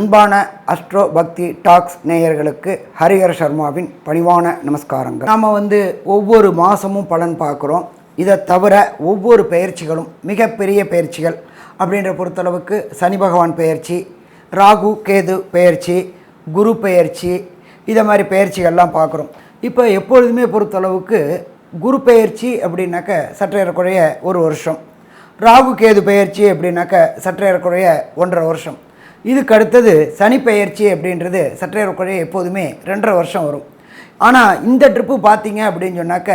அன்பான அஸ்ட்ரோ பக்தி டாக்ஸ் நேயர்களுக்கு ஹரிஹர சர்மாவின் பணிவான நமஸ்காரங்கள். நாம் ஒவ்வொரு மாதமும் பலன் பார்க்குறோம். இதை தவிர ஒவ்வொரு பயிற்சிகளும் மிகப்பெரிய பயிற்சிகள் அப்படின்ற பொறுத்தளவுக்கு சனி பகவான் பயிற்சி, ராகு கேது பயிற்சி, குரு பயிற்சி, இதை மாதிரி பயிற்சிகள்லாம் பார்க்குறோம். இப்போ எப்பொழுதுமே பொறுத்தளவுக்கு குரு பயிற்சி அப்படின்னாக்க சற்றேறக்குறைய ஒரு வருஷம், ராகு கேது பயிற்சி அப்படின்னாக்க சற்றேறக்குறைய 1.5 வருஷம், இதுக்கு அடுத்தது சனி பயிற்சி அப்படின்றது சற்றேறக்குறைய எப்போதுமே 2.5 வருஷம் வரும். ஆனால் இந்த ட்ரிப்பு பார்த்தீங்க அப்படின்னு சொன்னாக்க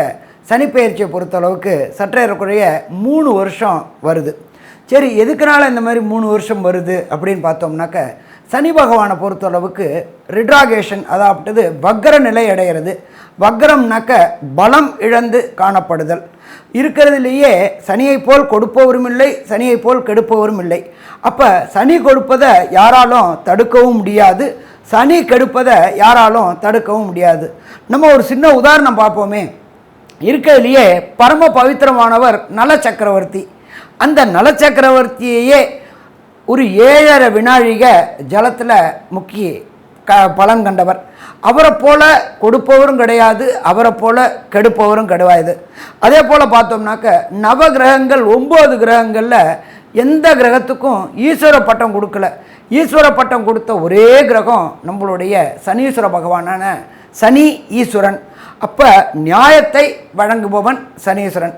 சனி பயிற்சியை பொறுத்தளவுக்கு சற்றேறக்குறைய 3 வருஷம் வருது. சரி, எதுக்குனால இந்த மாதிரி 3 வருஷம் வருது அப்படின்னு பார்த்தோம்னாக்க சனி பகவானை பொறுத்தளவுக்கு ரிட்ராகேஷன், அதாவது வக்ர நிலை அடைகிறது. வக்ரம்னாக்க பலம் இழந்து காணப்படுதல். இருக்கிறதுலேயே சனியை போல் கொடுப்பவரும் இல்லை, சனியை போல் கெடுப்பவரும் இல்லை. அப்போ சனி கொடுப்பதை யாராலும் தடுக்கவும் முடியாது, சனி கெடுப்பதை யாராலும் தடுக்கவும் முடியாது. நம்ம ஒரு சின்ன உதாரணம் பார்ப்போமே. இருக்கிறதுலையே பரம பவித்திரமானவர் நல சக்கரவர்த்தி. அந்த நல சக்கரவர்த்தியையே ஒரு 7.5 வினாழிக ஜலத்தில் முக்கி பலன் கண்டவர். அவரை போல கொடுப்பவரும் கிடையாது, அவரை போல கெடுப்பவரும் கிடையாது. அதே போல் பார்த்தோம்னாக்க நவ கிரகங்கள் 9 கிரகங்களில் எந்த கிரகத்துக்கும் ஈஸ்வர பட்டம் கொடுக்கல. ஈஸ்வர பட்டம் கொடுத்த ஒரே கிரகம் நம்மளுடைய சனீஸ்வர பகவானான சனி ஈஸ்வரன். அப்போ நியாயத்தை வழங்குபவன் சனீஸ்வரன்.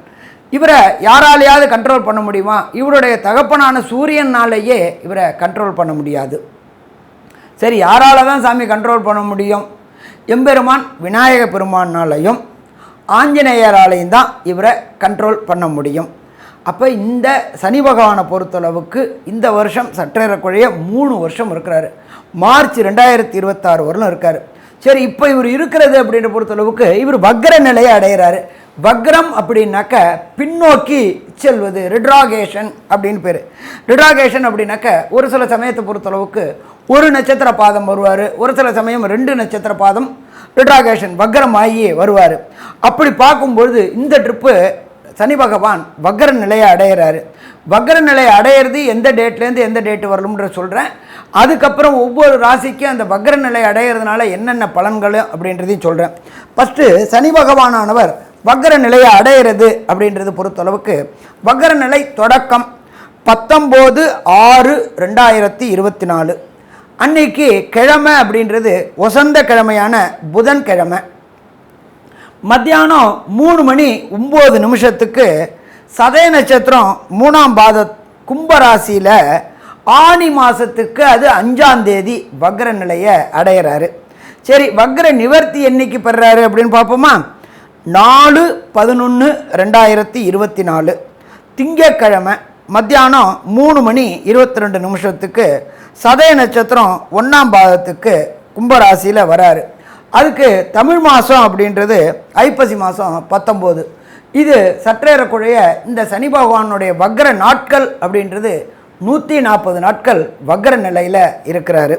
இவரை யாராலையாவது கண்ட்ரோல் பண்ண முடியுமா? இவருடைய தகப்பனான சூரியனாலேயே இவரை கண்ட்ரோல் பண்ண முடியாது. சரி, யாரால தான் சாமி கண்ட்ரோல் பண்ண முடியும்? எம்பெருமான் விநாயக பெருமானாலையும் ஆஞ்சநேயராலையும் தான் இவரை கண்ட்ரோல் பண்ண முடியும். அப்போ இந்த சனி பகவானை பொறுத்தளவுக்கு இந்த வருஷம் சற்றேறக்குறைய 3 வருஷம் இருக்கிறாரு. மார்ச் 2026 வரலும் இருக்கார். சரி, இப்போ இவர் இருக்கிறது அப்படின்ற பொறுத்தளவுக்கு இவர் வக்ர நிலையை அடைகிறாரு. வக்ரம் அப்படின்னாக்க பின்னோக்கி செல்வது, ரிட்ராகேஷன் அப்படின்னு பேர். ரிட்ராகேஷன் அப்படின்னாக்க ஒரு சில சமயத்தை பொறுத்தளவுக்கு ஒரு நட்சத்திர பாதம் வருவார், ஒரு சில சமயம் 2 நட்சத்திர பாதம் ரிட்ராகேஷன் வக்ரம் ஆகியே வருவார். அப்படி பார்க்கும்பொழுது இந்த ட்ரிப்பு சனி பகவான் வக்ர நிலையை அடையிறாரு. வக்ர நிலையை அடையிறது எந்த டேட்லேருந்து எந்த டேட்டு வரலும்ன்ற சொல்கிறேன். அதுக்கப்புறம் ஒவ்வொரு ராசிக்கும் அந்த வக்ர நிலை அடையிறதுனால என்னென்ன பலன்கள் அப்படின்றதையும் சொல்கிறேன். ஃபஸ்ட்டு சனி பகவானானவர் வக்ர நிலையை அடையிறது அப்படின்றது பொறுத்தளவுக்கு வக்ர நிலை தொடக்கம் 19/6/2024 அன்னைக்கு கிழமை அப்படின்றது வசந்த கிழமையான புதன்கிழமை. மத்தியானம் 3:09 சதய நட்சத்திரம் 3ஆம் பாத கும்பராசியில் ஆனி மாதத்துக்கு அது 5ஆம் தேதி வக்ர நிலையை அடையிறாரு. சரி, வக்ர நிவர்த்தி என்னைக்கு பெறாரு அப்படின்னு பார்ப்போமா? 4/11/2024 திங்கட்கிழமை மத்தியானம் 3:22 சதய நட்சத்திரம் 1ஆம் பாதத்துக்கு கும்பராசியில் வராரு. அதுக்கு தமிழ் மாதம் அப்படின்றது ஐப்பசி மாதம் 19. இது சற்றேறக்குறைய இந்த சனி பகவானுடைய வக்ர நாட்கள் அப்படின்றது 140 நாட்கள் வக்ர நிலையில் இருக்கிறாரு.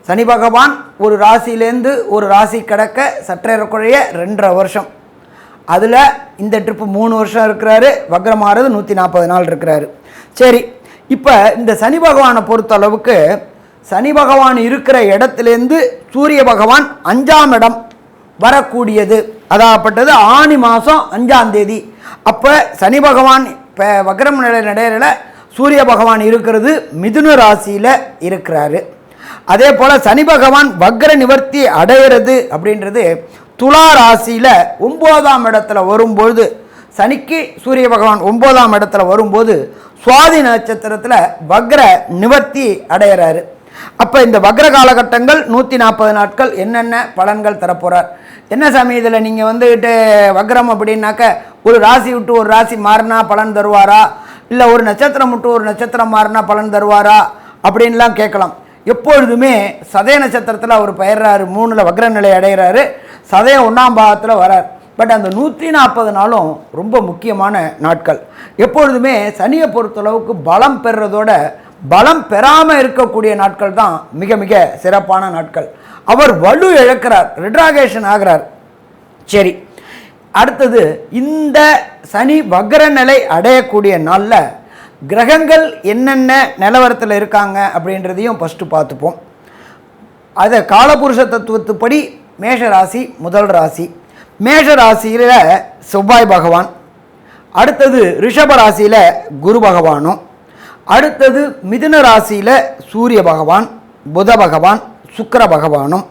சனி பகவான் ஒரு ராசியிலேருந்து ஒரு ராசி கடக்க சற்றேறக்குறைய 2.5 வருஷம். அதில் இந்த ட்ரிப்பு 3 வருஷம் இருக்கிறாரு. வக்ரமாகிறது 140 நாள் இருக்கிறாரு. சரி, இப்போ இந்த சனி பகவானை பொறுத்தளவுக்கு சனி பகவான் இருக்கிற இடத்துலேருந்து சூரிய பகவான் 5ஆம் இடம் வரக்கூடியது, அதாகப்பட்டது ஆனி மாதம் 5ஆம் தேதி. அப்போ சனி பகவான் இப்போ வக்ரம் நிலை நடையில சூரிய பகவான் இருக்கிறது மிதுன ராசியில் இருக்கிறாரு. அதே போல் சனி பகவான் வக்ர நிவர்த்தி அடையிறது அப்படின்றது துலா ராசியில் 9ஆம் இடத்துல வரும்போது, சனிக்கு சூரிய பகவான் 9ஆம் இடத்துல வரும்போது சுவாதி நட்சத்திரத்தில் வக்ர நிவர்த்தி அடையிறாரு. அப்போ இந்த வக்ர காலகட்டங்கள் 140 நாட்கள் என்னென்ன பலன்கள் தரப்போகிறார்? என்ன சாமி இதில் நீங்கள் வக்ரம் அப்படின்னாக்க ஒரு ராசி விட்டு ஒரு ராசி மாறினா பலன் தருவாரா, இல்லை ஒரு நட்சத்திரம் விட்டு ஒரு நட்சத்திரம் மாறினா பலன் தருவாரா அப்படின்லாம் கேட்கலாம். எப்பொழுதுமே சதய நட்சத்திரத்தில் அவர் பயிர்றாரு, 3ல் வக்ர நிலை அடைகிறாரு, சதய 1ஆம் பாகத்தில் வரார். பட் அந்த 140 நாளும் ரொம்ப முக்கியமான நாட்கள். எப்பொழுதுமே சனியை பொறுத்தளவுக்கு பலம் பெறுறதோட பலம் பெறாமல் இருக்கக்கூடிய நாட்கள் தான் மிக மிக சிறப்பான நாட்கள். அவர் வலு இழக்கிறார், ரிட்ராகேஷன் ஆகிறார். சரி, அடுத்தது இந்த சனி வக்ர நிலை அடையக்கூடிய நாளில் கிரகங்கள் என்னென்ன நிலவரத்தில் இருக்காங்க அப்படின்றதையும் ஃபஸ்ட்டு பார்த்துப்போம். அதை காலபுருஷ தத்துவத்துப்படி மேஷ ராசி முதல் ராசி. மேஷ ராசியில் செவ்வாய் பகவான், அடுத்தது ரிஷப ராசியில் குரு பகவானும், அடுத்தது மிதுன ராசியில் சூரிய பகவான், புத பகவான், சுக்கிர பகவானும்,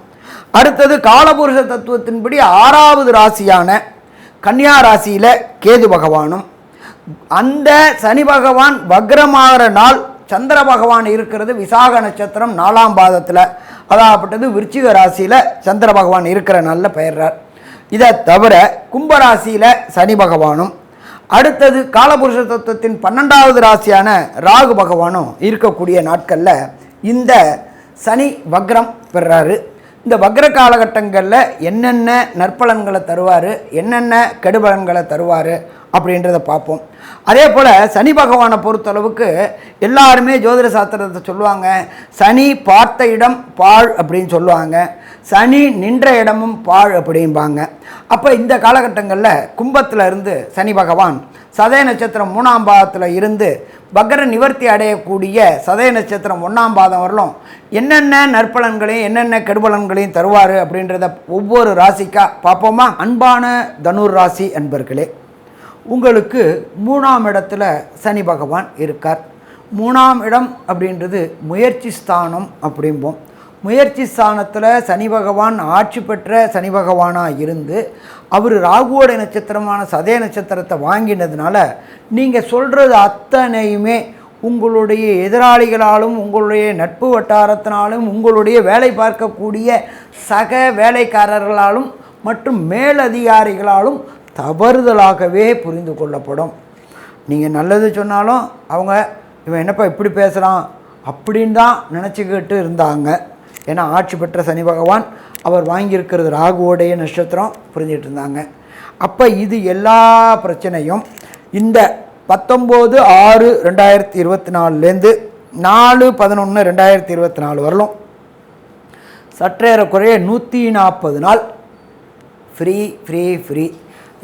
அடுத்தது காலபுருஷ தத்துவத்தின்படி 6வது ராசியான கன்னியா ராசியில் கேது பகவானும். அந்த சனி பகவான் வக்ரமாகிற நாள் சந்திர பகவான் இருக்கிறது விசாக நட்சத்திரம் 4ஆம் பாதத்தில், அதாகப்பட்டது விருச்சிக ராசியில் சந்திர பகவான் இருக்கிற நாளில் பெயர்றார். இதை தவிர கும்பராசியில் சனி பகவானும், அடுத்தது காலபுருஷ தத்துவத்தின் 12வது ராசியான ராகு பகவானும் இருக்கக்கூடிய நாட்களில் இந்த சனி வக்ரம் பெறாரு. இந்த வக்ர காலகட்டங்களில் என்னென்ன நற்பலன்களை தருவார், என்னென்ன கெடுபலன்களை தருவார் அப்படின்றத பார்ப்போம். அதே போல் சனி பகவானை பொறுத்தளவுக்கு எல்லாருமே ஜோதிட சாஸ்திரத்தை சொல்லுவாங்க, சனி பார்த்த இடம் பாழ் அப்படின்னு சொல்லுவாங்க, சனி நின்ற இடமும் பாழ் அப்படிம்பாங்க. அப்போ இந்த காலகட்டங்களில் கும்பத்தில் இருந்து சனி பகவான் சதய நட்சத்திரம் 3ஆம் பாதத்தில் இருந்து வக்ர நிவர்த்தி அடையக்கூடிய சதய நட்சத்திரம் 1ஆம் பாதம் வரலும் என்னென்ன நற்பலன்களையும் என்னென்ன கெடுபலன்களையும் தருவார் அப்படின்றத ஒவ்வொரு ராசிக்கா பார்ப்போமா? அன்பான தனுர் ராசி அன்பர்களே, உங்களுக்கு 3ஆம் இடத்துல சனி பகவான் இருக்கார். 3ஆம் இடம் அப்படின்றது முயற்சி ஸ்தானம் அப்படிம்போம். முயற்சி ஸ்தானத்தில் சனி பகவான் ஆட்சி பெற்ற சனி பகவானாக இருந்து அவர் ராகுவோட நட்சத்திரமான சதய நட்சத்திரத்தை வாங்கினதுனால நீங்கள் சொல்கிறது அத்தனையுமே உங்களுடைய எதிராளிகளாலும் உங்களுடைய நட்பு வட்டாரத்தினாலும் உங்களுடைய வேலை பார்க்கக்கூடிய சக வேலைக்காரர்களாலும் மற்றும் மேலதிகாரிகளாலும் தவறுதலாகவே புரிந்து கொள்ளப்படும். நீங்கள் நல்லது சொன்னாலும் அவங்க இவன் என்னப்பா இப்படி பேசுகிறான் அப்படின்னு தான் நினச்சிக்கிட்டு இருந்தாங்க. ஏன்னா ஆட்சி பெற்ற சனி பகவான் அவர் வாங்கியிருக்கிறது ராகுவோடைய நட்சத்திரம் புரிஞ்சிட்டு இருந்தாங்க. அப்போ இது எல்லா பிரச்சனையும் இந்த 19/6/2024 4/11/2024 வரலும் சற்றேறக்குறைய 140 நாள் ஃப்ரீ.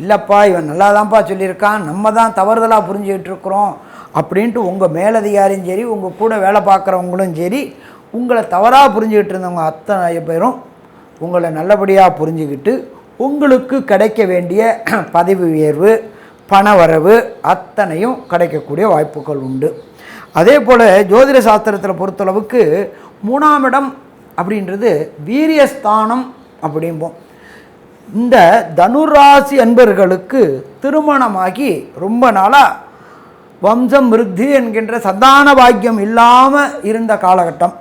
இல்லைப்பா இவன் நல்லா தான்ப்பா சொல்லியிருக்கான், நம்ம தான் தவறுதலாக புரிஞ்சுக்கிட்டு இருக்கிறோம் அப்படின்ட்டு உங்கள் மேலதிகாரியும் சரி உங்கள் கூட வேலை பார்க்குறவங்களும் சரி உங்களை தவறாக புரிஞ்சுக்கிட்டு இருந்தவங்க அத்தனை பேரும் உங்களை நல்லபடியாக புரிஞ்சுக்கிட்டு உங்களுக்கு கிடைக்க வேண்டிய பதவி உயர்வு பணவரவு அத்தனையும் கிடைக்கக்கூடிய வாய்ப்புகள் உண்டு. அதே போல் ஜோதிட சாஸ்திரத்தில் பொறுத்தளவுக்கு 3ஆம் இடம் அப்படின்றது வீரியஸ்தானம் அப்படிம்போம். இந்த தனுராசி அன்பர்களுக்கு திருமணமாகி ரொம்ப நாளாக வம்சம் விருத்தி என்கின்ற சந்தான பாக்கியம் இல்லாமல் இருந்த காலகட்டம்.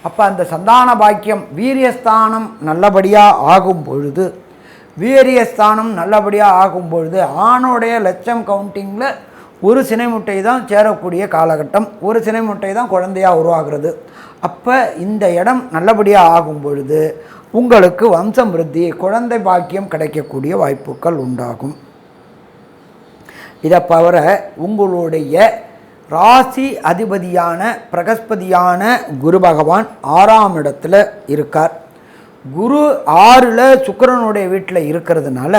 அப்போ அந்த சந்தான பாக்கியம் வீரியஸ்தானம் நல்லபடியாக ஆகும் பொழுது ஆணோடைய லட்சம் கவுண்டிங்கில் ஒரு சினை முட்டை தான் சேரக்கூடிய காலகட்டம், ஒரு சினை முட்டை தான் குழந்தையாக உருவாகிறது. அப்போ இந்த இடம் நல்லபடியாக ஆகும் பொழுது உங்களுக்கு வம்சம் விருத்தி குழந்தை பாக்கியம் கிடைக்கக்கூடிய வாய்ப்புகள் உண்டாகும். இதை தவிர உங்களுடைய ராசி அதிபதியான பிரகஸ்பதியான குரு பகவான் 6ஆம் இடத்துல இருக்கார். குரு 6ல் சுக்கிரனுடைய வீட்டில் இருக்கிறதுனால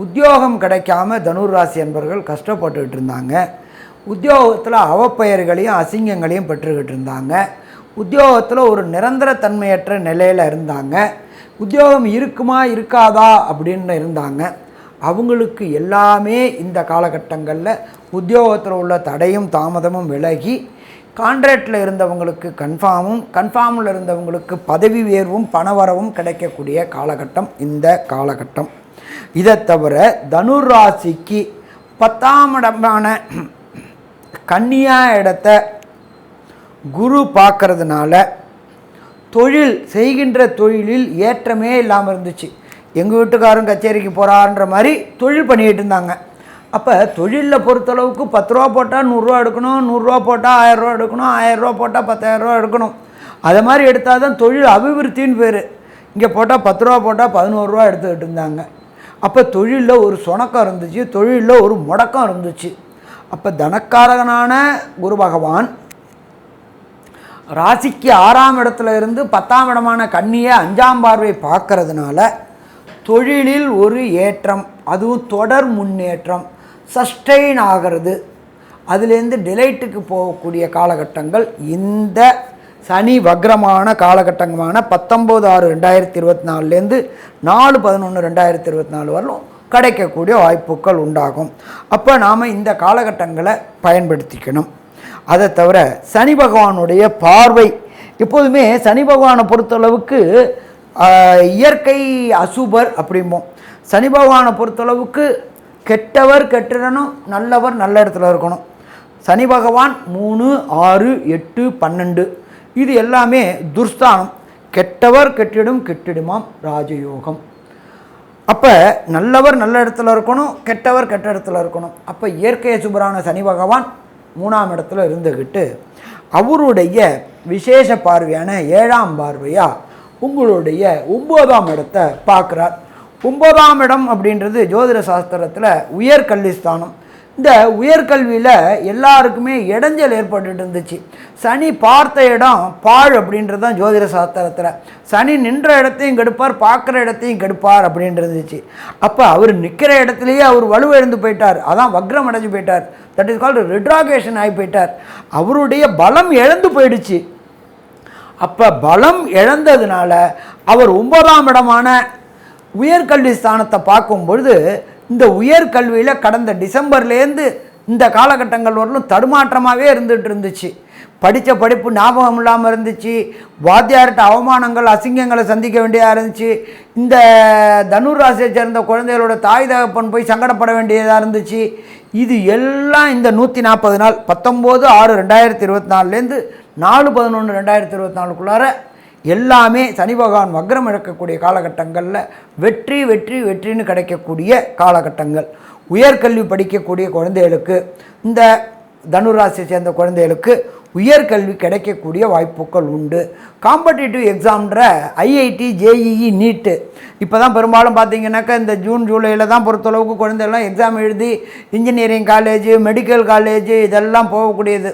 உத்தியோகம் கிடைக்காம தனுர் ராசி என்பவர்கள் கஷ்டப்பட்டுக்கிட்டு இருந்தாங்க. உத்தியோகத்தில் அவப்பெயர்களையும் அசிங்கங்களையும் பெற்றுக்கிட்டு இருந்தாங்க. உத்தியோகத்தில் ஒரு நிரந்தர தன்மையற்ற நிலையில் இருந்தாங்க. உத்தியோகம் இருக்குமா இருக்காதா அப்படின்னு இருந்தாங்க. அவங்களுக்கு எல்லாமே இந்த காலகட்டங்களில் உத்தியோகத்தில் உள்ள தடையும் தாமதமும் விலகி கான்ட்ராக்டில் இருந்தவங்களுக்கு கன்ஃபார்மில் இருந்தவங்களுக்கு பதவி உயர்வும் பணவரவும் கிடைக்கக்கூடிய காலகட்டம் இந்த காலகட்டம். இதை தவிர தனுர் ராசிக்கு 10ஆம் இடமான கன்னியா இடத்தை குரு பார்க்கறதுனால தொழில் செய்கின்ற தொழிலில் ஏற்றமே இல்லாமல் இருந்துச்சு. எங்கள் வீட்டுக்காரரும் கச்சேரிக்கு போகிறான்ற மாதிரி தொழில் பண்ணிக்கிட்டு இருந்தாங்க. அப்போ தொழிலில் பொறுத்தளவுக்கு 10 ரூபா போட்டால் 100 ரூபா எடுக்கணும், 100 ரூபா போட்டால் 1000 ரூபா எடுக்கணும், 1000 ரூபா போட்டால் 10,000 ரூபா எடுக்கணும். அதை மாதிரி எடுத்தால் தான் தொழில் அபிவிருத்தின்னு பேர். இங்கே போட்டால் 10 ரூபா போட்டால் 11 ரூபா எடுத்துக்கிட்டு இருந்தாங்க. அப்போ தொழிலில் ஒரு சொணக்கம் இருந்துச்சு, தொழிலில் ஒரு முடக்கம் இருந்துச்சு. அப்போ தனக்காரகனான குரு பகவான் ராசிக்கு 6ஆம் இடத்துல இருந்து 10ஆம் இடமான கன்னியை 5ஆம் பார்வை பார்க்கறதுனால தொழிலில் ஒரு ஏற்றம், அதுவும் தொடர் முன்னேற்றம், சஸ்டெயின் ஆகிறது, அதுலேருந்து டிலைட்டுக்கு போகக்கூடிய காலகட்டங்கள் இந்த சனி வக்ரமான காலகட்டமான 19/6/2024 4/11/2024 வரலும் கிடைக்கக்கூடிய வாய்ப்புகள் உண்டாகும். அப்போ நாம் இந்த காலகட்டங்களை பயன்படுத்திக்கணும். அதை தவிர சனி பகவானுடைய பார்வை, எப்போதுமே சனி பகவானை பொறுத்தளவுக்கு இயற்கை அசுபர் அப்படிம்போம். சனி பகவானை பொறுத்தளவுக்கு கெட்டவர் கெட்டிடணும், நல்லவர் நல்ல இடத்துல இருக்கணும். சனி பகவான் 3, 6, 8, 12 இது எல்லாமே துர்ஸ்தானம். கெட்டவர் கெட்டிடும் கெட்டிடுமாம் ராஜயோகம். அப்போ நல்லவர் நல்ல இடத்துல இருக்கணும், கெட்டவர் கெட்ட இடத்துல இருக்கணும். அப்போ இயற்கை சுபரான சனி பகவான் 3ஆம் இடத்துல இருந்துக்கிட்டு அவருடைய விசேஷ பார்வையான 7ஆம் பார்வையாக உங்களுடைய 9ஆம் இடத்தை பார்க்குறார். 9ஆம் இடம் அப்படின்றது ஜோதிட சாஸ்திரத்தில் உயர்கல்வி ஸ்தானம். இந்த உயர்கல்வியில் எல்லாருக்குமே இடைஞ்சல் ஏற்பட்டு இருந்துச்சு. சனி பார்த்த இடம் பாழ் அப்படின்றது தான் ஜோதிட சாஸ்திரத்தில். சனி நின்ற இடத்தையும் கெடுப்பார், பார்க்குற இடத்தையும் கெடுப்பார் அப்படின்ட்டு இருந்துச்சு. அப்போ அவர் நிற்கிற இடத்துலையே அவர் வலுவிழந்து போயிட்டார், அதான் வக்ரம் அடைஞ்சு போயிட்டார். தட் இஸ் கால்டு ரிட்ராகேஷன் ஆகி போயிட்டார். அவருடைய பலம் இழந்து போயிடுச்சு. அப்போ பலம் இழந்ததுனால அவர் 9ஆம் இடமான உயர்கல்வி ஸ்தானத்தை பார்க்கும் பொழுது இந்த உயர்கல்வியில் கடந்த டிசம்பர்லேருந்து இந்த காலகட்டங்கள் வரலும் தடுமாற்றமாகவே இருந்துச்சு. படித்த படிப்பு ஞாபகம் இல்லாமல் இருந்துச்சு. வாத்தியார்கிட்ட அவமானங்கள் அசிங்கங்களை சந்திக்க வேண்டியதாக இருந்துச்சு. இந்த தனுராசியை சேர்ந்த குழந்தைகளோட தாய் தகப்பன் போய் சங்கடப்பட வேண்டியதாக இருந்துச்சு. இது எல்லாம் இந்த 140 நாள் 19/6/2024 4/11/2024 எல்லாமே சனி பகவான் வக்ரம் இழக்கக்கூடிய காலகட்டங்களில் வெற்றி வெற்றி வெற்றின்னு கிடைக்கக்கூடிய காலகட்டங்கள். உயர்கல்வி படிக்கக்கூடிய குழந்தைகளுக்கு, இந்த தனுராசியை சேர்ந்த குழந்தைகளுக்கு உயர்கல்வி கிடைக்கக்கூடிய வாய்ப்புகள் உண்டு. காம்படிட்டிவ் எக்ஸாம்ன்ற ஐஐடி, ஜேஇஇ, நீட்டு இப்போ தான் பெரும்பாலும் பார்த்திங்கனாக்கா இந்த ஜூன் ஜூலையில் தான் பொறுத்தளவுக்கு குழந்தைகள்லாம் எக்ஸாம் எழுதி இன்ஜினியரிங் காலேஜ், மெடிக்கல் காலேஜ் இதெல்லாம் போகக்கூடியது.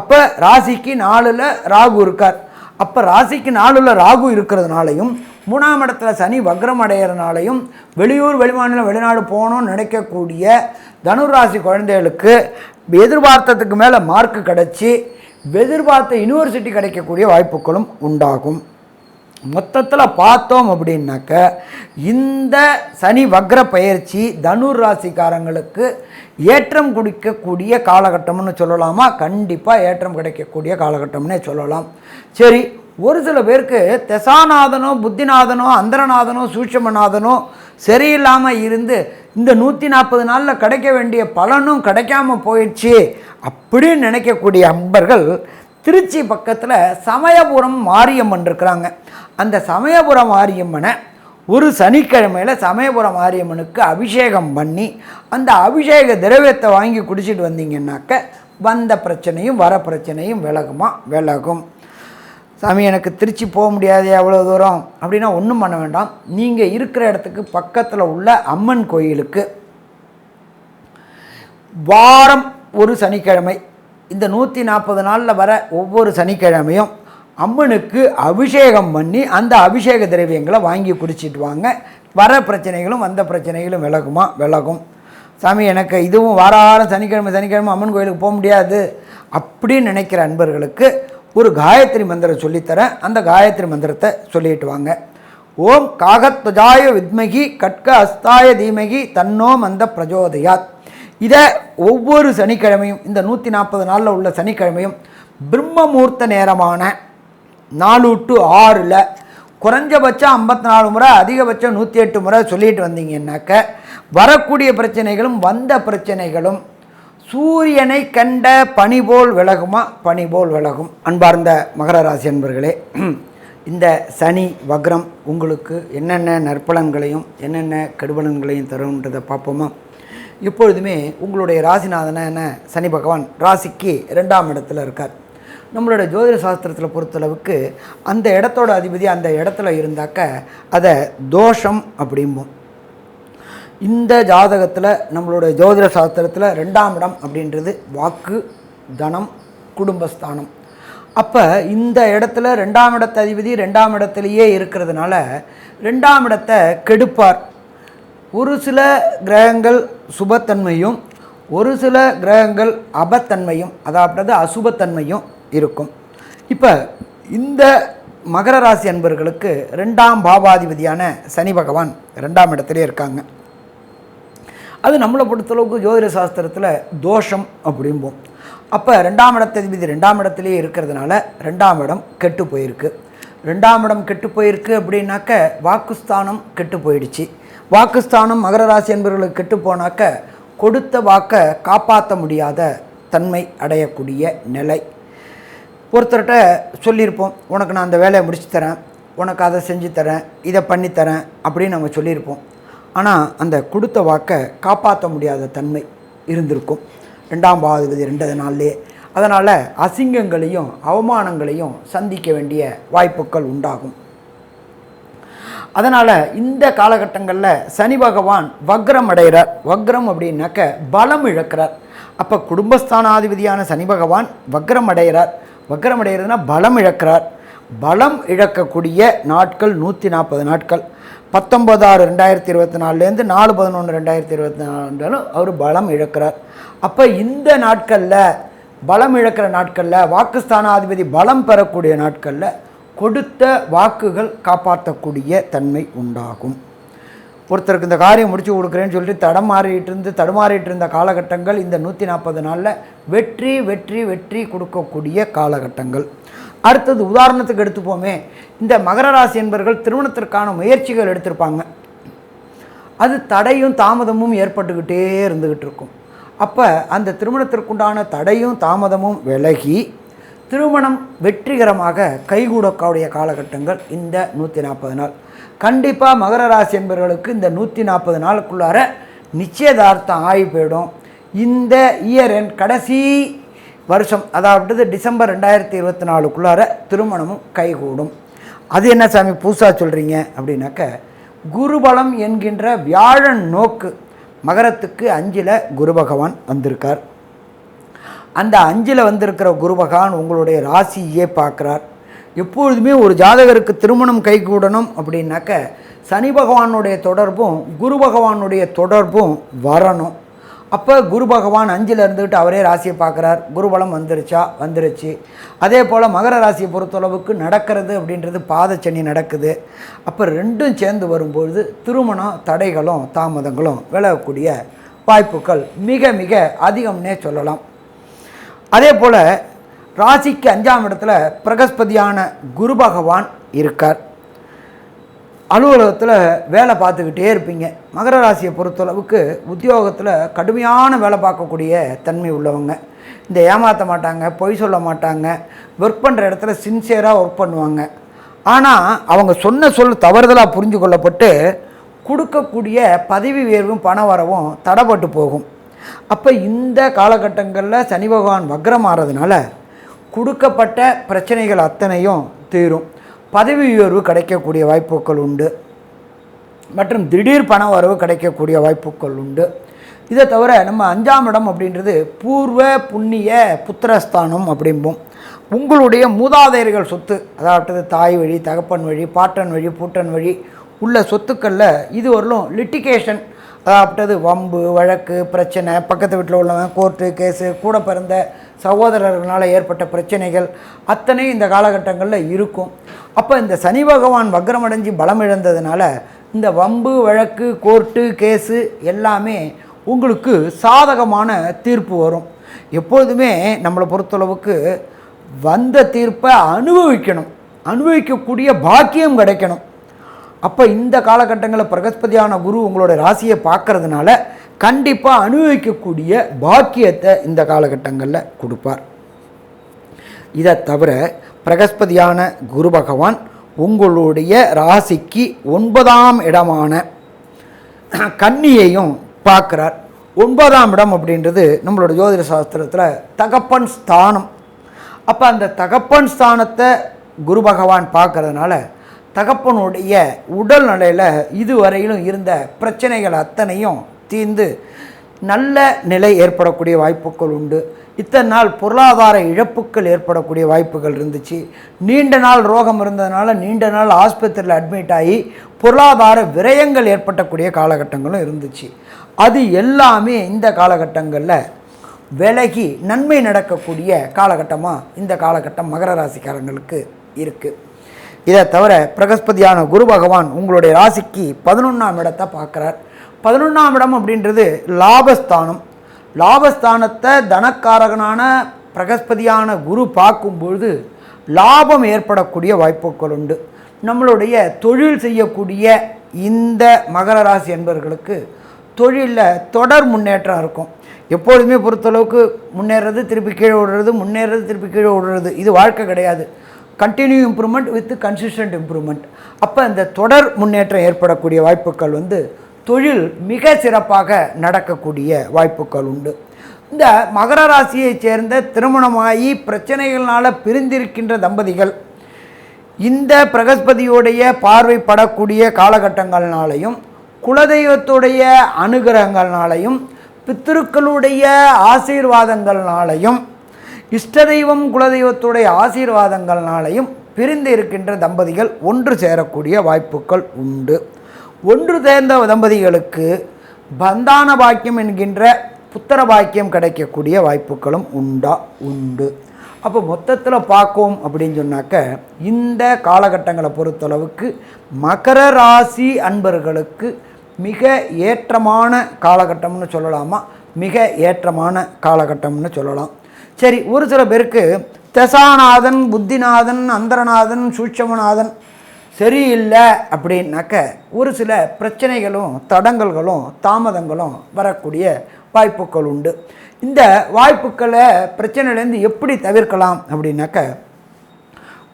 அப்போ ராசிக்கு 4ல் ராகு இருக்கார். அப்போ ராசிக்கு 4ல் ராகு இருக்கிறதுனாலையும் 3ஆம் இடத்துல சனி வக்ரம் அடைகிறதுனாலையும் வெளியூர் வெளிமாநிலம் வெளிநாடு போகணும்னு நினைக்கக்கூடிய தனுராசி குழந்தைகளுக்கு எதிர்பார்த்ததுக்கு மேலே மார்க்கு கிடச்சி எதிர்பார்த்த யூனிவர்சிட்டி கிடைக்கக்கூடிய வாய்ப்புகளும் உண்டாகும். மொத்தத்தில் பார்த்தோம் அப்படின்னாக்க இந்த சனி வக்ர பயிற்சி தனுர் ராசிக்காரங்களுக்கு ஏற்றம் கொடுக்கக்கூடிய காலகட்டம்னு சொல்லலாமா? கண்டிப்பாக ஏற்றம் கிடைக்கக்கூடிய காலகட்டம்னே சொல்லலாம். சரி, ஒரு சில பேருக்கு தசாநாதனோ புத்திநாதனோ அந்தரநாதனோ சூட்சமநாதனோ சரியில்லாமல் இருந்து இந்த 140 நாளில் கிடைக்க வேண்டிய பலனும் கிடைக்காம போயிடுச்சு அப்படின்னு நினைக்கக்கூடிய அன்பர்கள் திருச்சி பக்கத்தில் சமயபுரம் மாரியம்மன் இருக்கிறாங்க. அந்த சமயபுரம் மாரியம்மனை ஒரு சனிக்கிழமையில் சமயபுரம் மாரியம்மனுக்கு அபிஷேகம் பண்ணி அந்த அபிஷேக திரவியத்தை வாங்கி குடிச்சிட்டு வந்தீங்கன்னாக்க வந்த பிரச்சனையும் வர பிரச்சனையும் விலகும். சாமி எனக்கு திருச்சி போக முடியாது அவ்வளோ தூரம் அப்படின்னா ஒன்றும் பண்ண வேண்டாம். நீங்கள் இருக்கிற இடத்துக்கு பக்கத்தில் உள்ள அம்மன் கோயிலுக்கு வாரம் ஒரு சனிக்கிழமை இந்த 140 நாளில் வர ஒவ்வொரு சனிக்கிழமையும் அம்மனுக்கு அபிஷேகம் பண்ணி அந்த அபிஷேக திரவியங்களை வாங்கி குடிச்சிட்டு வாங்க. வர பிரச்சனைகளும் வந்த பிரச்சனைகளும் விலகும். சாமி எனக்கு இதுவும் வாரம் சனிக்கிழமை அம்மன் கோயிலுக்கு போக முடியாது அப்படின்னு நினைக்கிற அன்பர்களுக்கு ஒரு காயத்ரி மந்திரம் சொல்லித்தரேன். அந்த காயத்ரி மந்திரத்தை சொல்லிட்டு வாங்க. ஓம் காகத்வஜாய வித்மகி கட்க அஸ்தாய தீமகி தன்னோ மந்த பிரஜோதயாத். இதை ஒவ்வொரு சனிக்கிழமையும் இந்த 140 நாளில் உள்ள சனிக்கிழமையும் பிரம்ம முகூர்த்த நேரமான 4 to 6 குறைஞ்சபட்சம் 54 முறை, அதிகபட்சம் 108 முறை சொல்லிட்டு வந்தீங்கன்னாக்க வரக்கூடிய பிரச்சனைகளும் வந்த பிரச்சனைகளும் சூரியனை கண்ட பனி போல் விலகும். அன்பார்ந்த மகர ராசி அன்பர்களே, இந்த சனி வக்ரம் உங்களுக்கு என்னென்ன நற்பலன்களையும் என்னென்ன கெடுபலன்களையும் தரும்ன்றதை பார்ப்போமா? எப்பொழுதுமே உங்களுடைய ராசிநாதன சனி பகவான் ராசிக்கு 2ஆம் இடத்துல இருக்கார். நம்மளோட ஜோதிட சாஸ்திரத்தில் பொறுத்தளவுக்கு அந்த இடத்தோட அதிபதி அந்த இடத்துல இருந்தாக்க அதை தோஷம் அப்படிம்போம். இந்த ஜாதகத்தில் நம்மளோட ஜோதிட சாஸ்திரத்தில் 2ஆம் இடம் அப்படின்றது வாக்கு, தனம், குடும்பஸ்தானம். அப்போ இந்த இடத்துல 2ஆம் இடத்த அதிபதி 2ஆம் இடத்துலையே இருக்கிறதுனால 2ஆம் இடத்தை கெடுப்பார். ஒரு சில கிரகங்கள் சுபத்தன்மையும் ஒரு சில கிரகங்கள் அபத்தன்மையும், அதாவது அசுபத்தன்மையும் இருக்கும். இப்போ இந்த மகர ராசி அன்பர்களுக்கு 2ஆம் பாவாதிபதியான சனி பகவான் 2ஆம் இடத்துலேயே இருக்காங்க. அது நம்மளை பொறுத்தளவுக்கு ஜோதிட சாஸ்திரத்தில் தோஷம் அப்படிம்போம். அப்போ 2ஆம் இடத்ததிபதி 2ஆம் இடத்துலேயே இருக்கிறதுனால 2ஆம் இடம் கெட்டு போயிருக்கு. 2ஆம் இடம் கெட்டு போயிருக்கு அப்படின்னாக்க வாக்குஸ்தானம் கெட்டு போயிடுச்சு. வாக்குஸ்தானம் மகர ராசி அன்பர்களுக்கு கெட்டு போனாக்க கொடுத்த வாக்கை காப்பாற்ற முடியாத தன்மை அடையக்கூடிய நிலை. ஒருத்தர்கிட்ட சொல்லியிருப்போம், உனக்கு நான் அந்த வேலையை முடிச்சு தரேன், உனக்கு அதை செஞ்சு தரேன், இதை பண்ணித்தரேன் அப்படின்னு நம்ம சொல்லியிருப்போம். ஆனால் அந்த கொடுத்த வாக்கை காப்பாற்ற முடியாத தன்மை இருந்திருக்கும் 2ஆம் பாவாதிபதி 2 நாள்லேயே. அதனால் அசிங்கங்களையும் அவமானங்களையும் சந்திக்க வேண்டிய வாய்ப்புகள் உண்டாகும். அதனால் இந்த காலகட்டங்களில் சனி பகவான் வக்ரம் அடைகிறார். வக்ரம் அப்படின்னாக்க பலம் இழக்கிறார். அப்போ குடும்பஸ்தானாதிபதியான சனி பகவான் வக்ரம் அடைகிறார். வக்ரம் அடைகிறதுனா பலம் இழக்கிறார். பலம் இழக்கக்கூடிய நாட்கள் 140 நாட்கள். 19/6/2024 4/11/2024 அவர் பலம் இழக்கிறார். அப்போ இந்த நாட்களில் பலம் இழக்கிற நாட்களில் வாக்குஸ்தானாதிபதி பலம் பெறக்கூடிய நாட்களில் கொடுத்த வாக்குகள் காப்பாற்றக்கூடிய தன்மை உண்டாகும். ஒருத்தருக்கு இந்த காரியம் முடிச்சு கொடுக்குறேன்னு சொல்லிட்டு தடுமாறிட்டு இருந்த காலகட்டங்கள் இந்த 140 நாளில் வெற்றி வெற்றி வெற்றி கொடுக்கக்கூடிய காலகட்டங்கள். அடுத்தது உதாரணத்துக்கு எடுத்துப்போமே, இந்த மகர ராசி என்பவர்கள் திருமணத்திற்கான முயற்சிகள் எடுத்திருப்பாங்க. அது தடையும் தாமதமும் ஏற்பட்டுக்கிட்டே இருந்துக்கிட்டு இருக்கும். அப்போ அந்த திருமணத்திற்குண்டான தடையும் தாமதமும் விலகி திருமணம் வெற்றிகரமாக கைகூடக்கூடிய காலகட்டங்கள் இந்த 140 நாள். கண்டிப்பாக மகர ராசி என்பவர்களுக்கு இந்த 140 நாளுக்குள்ளார நிச்சயதார்த்தம் ஆகி போயிடும். இந்த இயர் என் கடைசி வருஷம், அதாவது டிசம்பர் 2024க்குள்ளார திருமணமும் கைகூடும். அது என்ன சாமி புதுசாக சொல்கிறீங்க அப்படின்னாக்க, குருபலம் என்கின்ற வியாழன் நோக்கு மகரத்துக்கு 5ல் குரு பகவான் வந்திருக்கார். அந்த 5ல் வந்திருக்கிற குரு பகவான் உங்களுடைய ராசியே பார்க்குறார். எப்பொழுதுமே ஒரு ஜாதகருக்கு திருமணம் கைகூடணும் அப்படின்னாக்க சனி பகவானுடைய தொடர்பும் குரு பகவானுடைய தொடர்பும் வரணும். அப்போ குரு பகவான் 5ல் இருந்துக்கிட்டு அவரே ராசியை பார்க்குறார். குருபலம் வந்துருச்சு. அதே போல் மகர ராசியை பொறுத்தளவுக்கு நடக்கிறது அப்படின்றது பாதச்சனி நடக்குது. அப்போ ரெண்டும் சேர்ந்து வரும்பொழுது திருமணம் தடைகளும் தாமதங்களும் விலகக்கூடிய வாய்ப்புகள் மிக மிக அதிகம்னே சொல்லலாம். அதே போல் ராசிக்கு 5ஆம் இடத்துல பிரகஸ்பதியான குரு பகவான் இருக்கார். அலுவலகத்தில் வேலை பார்த்துக்கிட்டே இருப்பீங்க. மகர ராசியை பொறுத்தளவுக்கு உத்தியோகத்தில் கடுமையான வேலை பார்க்கக்கூடிய தன்மை உள்ளவங்க. இந்த ஏமாற்ற மாட்டாங்க, பொய் சொல்ல மாட்டாங்க, ஒர்க் பண்ணுற இடத்துல சின்சியராக ஒர்க் பண்ணுவாங்க. ஆனால் அவங்க சொன்ன சொல் தவறுதலாக புரிஞ்சு கொள்ளப்பட்டு கொடுக்கக்கூடிய பதவி உயர்வும் பண வரவும் தடைப்பட்டு போகும். அப்போ இந்த காலகட்டங்களில் சனி பகவான் வக்ரம் ஆகிறதுனால கொடுக்கப்பட்ட பிரச்சனைகள் அத்தனையும் தீரும். பதவி உயர்வு கிடைக்கக்கூடிய வாய்ப்புகள் உண்டு மற்றும் திடீர் பண வரவு கிடைக்கக்கூடிய வாய்ப்புகள் உண்டு. இதை தவிர நம்ம 5ஆம் இடம் அப்படின்றது பூர்வ புண்ணிய புத்திரஸ்தானம் அப்படிம்போம். உங்களுடைய மூதாதையர்கள் சொத்து, அதாவது தாய் வழி, தகப்பன் வழி, பாட்டன் வழி, பூட்டன் வழி உள்ள சொத்துக்களில் இது வரலும் லிட்டிகேஷன், அதாவது வம்பு வழக்கு பிரச்சனை, பக்கத்து வீட்டில் உள்ளவங்க கோர்ட்டு கேஸு, கூட பிறந்த சகோதரர்களால் ஏற்பட்ட பிரச்சனைகள் அத்தனை இந்த காலகட்டங்களில் இருக்கும். அப்போ இந்த சனி பகவான் வக்ரமடைஞ்சு பலம் இழந்ததுனால இந்த வம்பு வழக்கு கோர்ட்டு கேஸு எல்லாமே உங்களுக்கு சாதகமான தீர்ப்பு வரும். எப்பொழுதுமே நம்மளை பொறுத்தளவுக்கு வந்த தீர்ப்பை அனுபவிக்கக்கூடிய பாக்கியம் கிடைக்கணும். அப்போ இந்த காலகட்டங்களில் பிரகஸ்பதியான குரு உங்களோட ராசியை பார்க்கறதுனால கண்டிப்பாக அனுபவிக்கக்கூடிய பாக்கியத்தை இந்த காலகட்டங்களில் கொடுப்பார். இதை தவிர பிரகஸ்பதியான குரு பகவான் உங்களுடைய ராசிக்கு 9ஆம் இடமான கன்னியையும் பார்க்குறார். 9ஆம் இடம் அப்படின்றது நம்மளோட ஜோதிட சாஸ்திரத்தில் தகப்பன் ஸ்தானம். அப்போ அந்த தகப்பன் ஸ்தானத்தை குரு பகவான் பார்க்கறதுனால தகப்பனுடைய உடல் நிலையில் இதுவரையிலும் இருந்த பிரச்சனைகள் அத்தனையும் தீர்ந்து நல்ல நிலை ஏற்படக்கூடிய வாய்ப்புகள் உண்டு. இத்தனை நாள் பொருளாதார இழப்புகள் ஏற்படக்கூடிய வாய்ப்புகள் இருந்துச்சு. நீண்ட நாள் ரோகம் இருந்ததுனால நீண்ட நாள் ஆஸ்பத்திரியில் அட்மிட் ஆகி பொருளாதார விரயங்கள் ஏற்படக்கூடிய காலகட்டங்களும் இருந்துச்சு. அது எல்லாமே இந்த காலகட்டங்களில் விலகி நன்மை நடக்கக்கூடிய காலகட்டமாக இந்த காலகட்டம் மகர ராசிக்காரங்களுக்கு இருக்குது. இதை தவிர பிரகஸ்பதியான குரு பகவான் உங்களுடைய ராசிக்கு 11ஆம் இடத்தை பார்க்குறார். 11ஆம் இடம் அப்படின்றது லாபஸ்தானம். லாபஸ்தானத்தை தனக்காரகனான பிரகஸ்பதியான குரு பார்க்கும்பொழுது லாபம் ஏற்படக்கூடிய வாய்ப்புகள் உண்டு. நம்மளுடைய தொழில் செய்யக்கூடிய இந்த மகர ராசி என்பவர்களுக்கு தொழிலில் தொடர் முன்னேற்றம் இருக்கும். எப்பொழுதுமே பொறுத்தளவுக்கு முன்னேறது திருப்பி கீழே விடுறது, முன்னேறது திருப்பி கீழே விடுறது, இது வாழ்க்கை கிடையாது. Continue improvement with consistent improvement. அப்போ இந்த தொடர் முன்னேற்றம் ஏற்படக்கூடிய வாய்ப்புகள் தொழில் மிக சிறப்பாக நடக்கக்கூடிய வாய்ப்புகள் உண்டு. இந்த மகர ராசியைச் சேர்ந்த திருமணமாகி பிரச்சனைகளால் பிரிந்திருக்கின்ற தம்பதிகள் இந்த பிரகஸ்பதியோடைய பார்வைப்படக்கூடிய காலகட்டங்கள்னாலையும் குலதெய்வத்துடைய அனுகிரகங்கள்னாலையும் பித்திருக்களுடைய ஆசீர்வாதங்கள்னாலையும் இஷ்ட தெய்வம் குலதெய்வத்துடைய ஆசீர்வாதங்கள்னாலையும் பிரிந்து இருக்கின்ற தம்பதிகள் ஒன்று சேரக்கூடிய வாய்ப்புகள் உண்டு. ஒன்று சேர்ந்த தம்பதிகளுக்கு பந்தான பாக்கியம் என்கின்ற புத்திர பாக்கியம் கிடைக்கக்கூடிய வாய்ப்புகளும் உண்டு. அப்போ மொத்தத்தில் பார்க்கும் அப்படின்னு சொன்னாக்க இந்த காலகட்டங்களை பொறுத்தளவுக்கு மகர ராசி அன்பர்களுக்கு மிக ஏற்றமான காலகட்டம்னு சொல்லலாமா, மிக ஏற்றமான காலகட்டம்னு சொல்லலாம். சரி, ஒரு சில பேருக்கு தசாநாதன், புத்திநாதன், அந்தரநாதன், சூட்சமநாதன் சரியில்லை அப்படின்னாக்க ஒரு சில பிரச்சனைகளும் தடங்கல்களும் தாமதங்களும் வரக்கூடிய வாய்ப்புகள் உண்டு. இந்த வாய்ப்புகளை பிரச்சனையிலேருந்து எப்படி தவிர்க்கலாம் அப்படின்னாக்க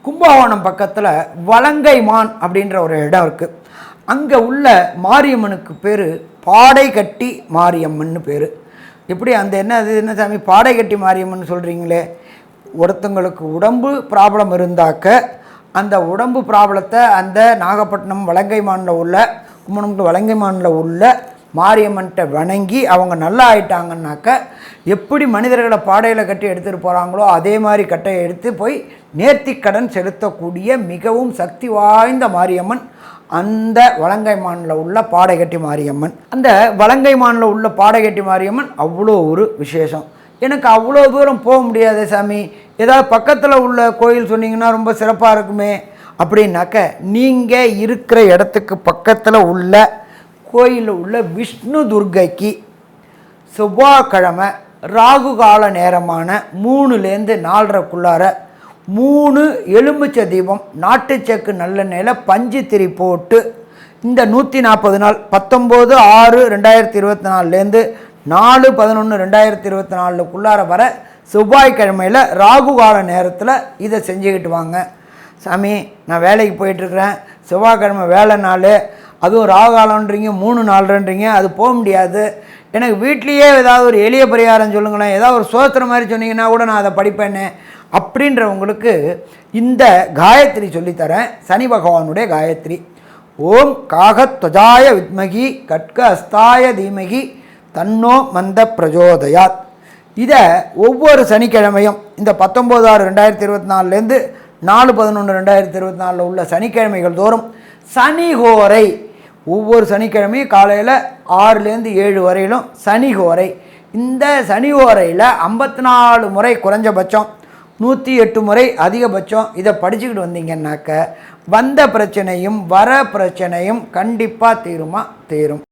கும்பகோணம் பக்கத்தில் வலங்கைமான் அப்படின்ற ஒரு இடம் இருக்குது. அங்கே உள்ள மாரியம்மனுக்கு பேர் பாடை கட்டி மாரியம்மன் பேர். எப்படி அந்த என்ன சாமி பாடை கட்டி மாரியம்மன் சொல்கிறீங்களே, ஒருத்தங்களுக்கு உடம்பு ப்ராப்ளம் இருந்தாக்க அந்த உடம்பு ப்ராப்ளத்தை அந்த நாகப்பட்டினம் வலங்கைமானில் உள்ள கும்பகோணம் வலங்கைமானில் உள்ள மாரியம்மன்கிட்ட வணங்கி அவங்க நல்லா ஆயிட்டாங்கன்னாக்க எப்படி மனிதர்களை பாடையில் கட்டி எடுத்துகிட்டு போகிறாங்களோ அதே மாதிரி கட்டையை எடுத்து போய் நேர்த்திக்கடன் செலுத்தக்கூடிய மிகவும் சக்தி வாய்ந்த மாரியம்மன் அந்த வலங்கைமானில் உள்ள பாடைகட்டி மாரியம்மன். அந்த வலங்கைமானில் உள்ள பாடைகட்டி மாரியம்மன் அவ்வளோ ஒரு விசேஷம். எனக்கு அவ்வளோ தூரம் போக முடியாது சாமி, ஏதாவது பக்கத்தில் உள்ள கோயில் சொன்னீங்கன்னா ரொம்ப சிறப்பாக இருக்குமே அப்படின்னாக்க நீங்கள் இருக்கிற இடத்துக்கு பக்கத்தில் உள்ள கோயிலில் உள்ள விஷ்ணு துர்க்கைக்கு செவ்வாய்க்கிழமை ராகு கால நேரமான 3லேருந்து 4:30க்குள்ளார 3 எலுமிச்சை தீபம் நாட்டு செக்கு நல்லெண்ணெயில் பஞ்சு திரி போட்டு இந்த 140 நாள் 19/6/2024லேருந்து 4/11/2024க்குள்ளார வர செவ்வாய்க்கிழமையில் ராகு கால நேரத்தில் இதை செஞ்சுக்கிட்டு வாங்க. சாமி, நான் வேலைக்கு போயிட்டுருக்கிறேன், செவ்வாய்க்கிழமை வேலை நாள், அதுவும் ராகாலன்றீங்க 3 நாள்ன்றீங்க, அது போக முடியாது, எனக்கு வீட்லேயே ஏதாவது ஒரு எளிய பரிகாரம் சொல்லுங்களேன், ஏதாவது ஒரு சோத்திர மாதிரி சொன்னீங்கன்னா கூட நான் அதை படிப்பேன்னு அப்படின்றவங்களுக்கு இந்த காயத்ரி சொல்லித்தரேன். சனி பகவானுடைய காயத்ரி. ஓம் காகத்வஜாய வித்மகி கட்க அஸ்தாய தீமகி தன்னோ மந்த பிரஜோதயாத். இதை ஒவ்வொரு சனிக்கிழமையும் இந்த 19/6/2024லேருந்து 4/11/2024 உள்ள சனிக்கிழமைகள் தோறும் சனிஹோரை, ஒவ்வொரு சனிக்கிழமையும் காலையில் 6லேருந்து 7 வரையிலும் சனிஹோரை. இந்த சனிஹோரையில் 54 முறை குறைஞ்சபட்சம், 108 முறை அதிகபட்சம் இதை படிச்சுக்கிட்டு வந்தீங்கன்னாக்க வந்த பிரச்சனையும் வர பிரச்சனையும் கண்டிப்பாக தீரும்.